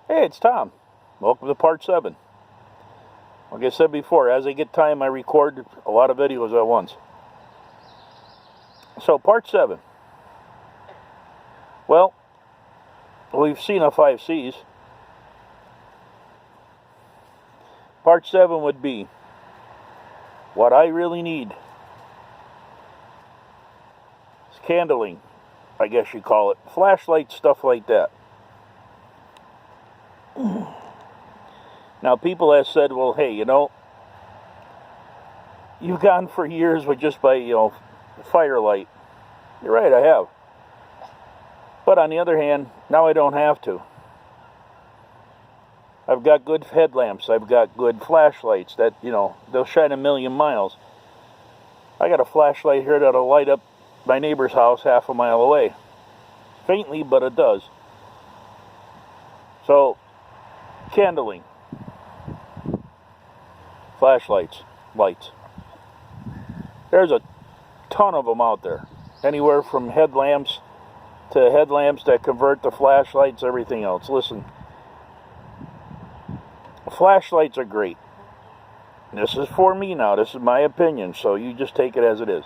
Hey, it's Tom. Welcome to part 7. Like I said before, as I get time, I record a lot of videos at once. So, part 7. Well, we've seen a 5 C's. Part 7 would be what I really need. It's candling, I guess you call it. Flashlight, stuff like that. Now, people have said, well, hey, you've gone for years with just by, firelight. You're right, I have. But on the other hand, now I don't have to. I've got good headlamps. I've got good flashlights that, they'll shine a million miles. I got a flashlight here that'll light up my neighbor's house half a mile away. Faintly, but it does. So, candling. Flashlights. Lights. There's a ton of them out there. Anywhere from headlamps to headlamps that convert to flashlights, everything else. Listen, flashlights are great. This is for me now. This is my opinion, so you just take it as it is.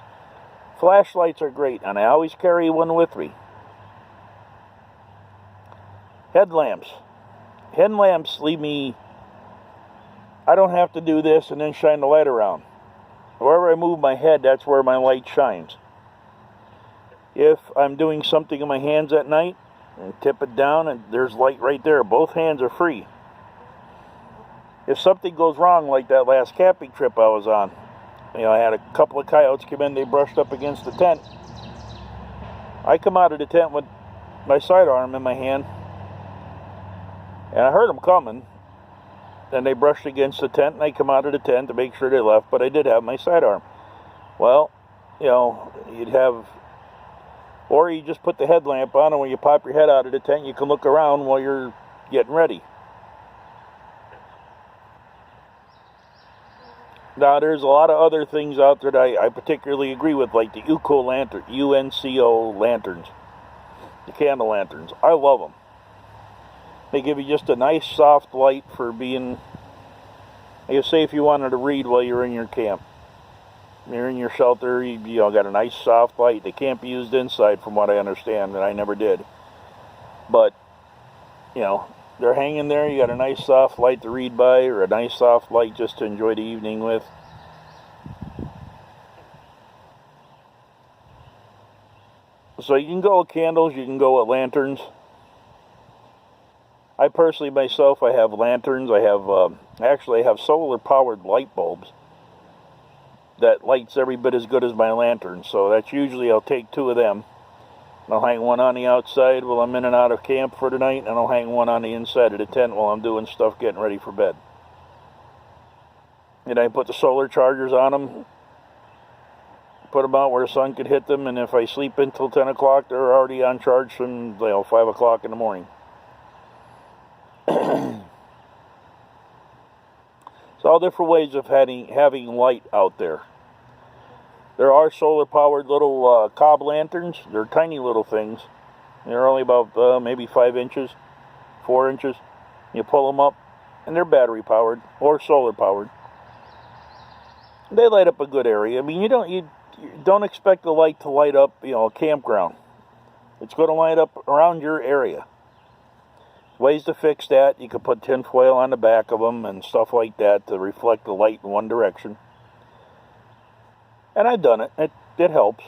Flashlights are great, and I always carry one with me. Headlamps. Headlamps leave me... I don't have to do this and then shine the light around. Wherever I move my head, that's where my light shines. If I'm doing something in my hands at night, and tip it down, and there's light right there. Both hands are free. If something goes wrong, like that last camping trip I was on, I had a couple of coyotes come in, they brushed up against the tent. I come out of the tent with my sidearm in my hand, and I heard them coming. Then they brushed against the tent, and I come out of the tent to make sure they left, but I did have my sidearm. Well, you'd have... Or you just put the headlamp on, and when you pop your head out of the tent, you can look around while you're getting ready. Now, there's a lot of other things out there that I particularly agree with, like the UNCO lantern, UNCO lanterns, the candle lanterns. I love them. They give you just a nice soft light for being, like say if you wanted to read while you're in your camp. You're in your shelter, you got a nice soft light. They can't be used inside from what I understand, and I never did. But, they're hanging there, you got a nice soft light to read by, or a nice soft light just to enjoy the evening with. So you can go with candles, you can go with lanterns. I personally, myself, I have lanterns. I have solar-powered light bulbs that lights every bit as good as my lantern. So that's usually, I'll take 2 of them. I'll hang one on the outside while I'm in and out of camp for the night, and I'll hang one on the inside of the tent while I'm doing stuff getting ready for bed. And I put the solar chargers on them, put them out where the sun could hit them, and if I sleep until 10 o'clock, they're already on charge from 5 o'clock in the morning. It's all different ways of having light out there. There are solar-powered little cob lanterns. They're tiny little things. They're only about maybe 5 inches, 4 inches. You pull them up, and they're battery-powered or solar-powered. They light up a good area. I mean, you don't expect the light to light up, a campground. It's going to light up around your area. Ways to fix that. You can put tin foil on the back of them and stuff like that to reflect the light in one direction. And I've done it. It helps.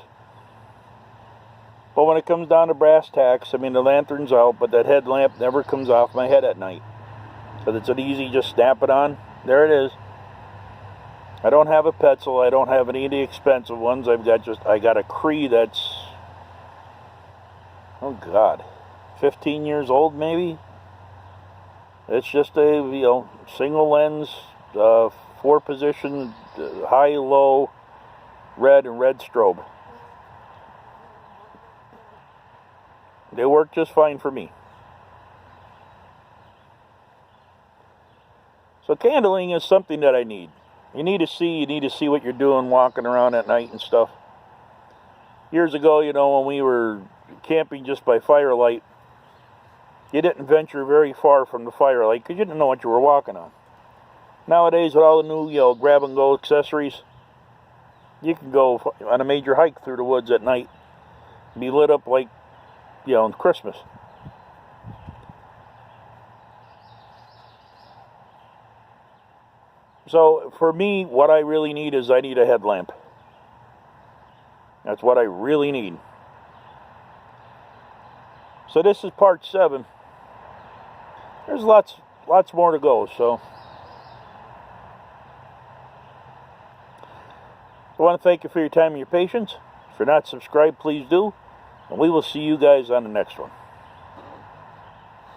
But when it comes down to brass tacks, the lantern's out, but that headlamp never comes off my head at night. So it's an easy, just snap it on. There it is. I don't have a Petzl. I don't have any of the expensive ones. I got a Cree that's, oh God, 15 years old maybe. It's just a, single lens, 4-position, high, low, red, and red strobe. They work just fine for me. So candling is something that I need. You need to see what you're doing walking around at night and stuff. Years ago, when we were camping just by firelight, you didn't venture very far from the firelight because you didn't know what you were walking on. Nowadays, with all the new, grab-and-go accessories, you can go on a major hike through the woods at night and be lit up like, Christmas. So, for me, what I really need is I need a headlamp. That's what I really need. So this is part 7. There's lots more to go, so I want to thank you for your time and your patience. If you're not subscribed, please do. And we will see you guys on the next one.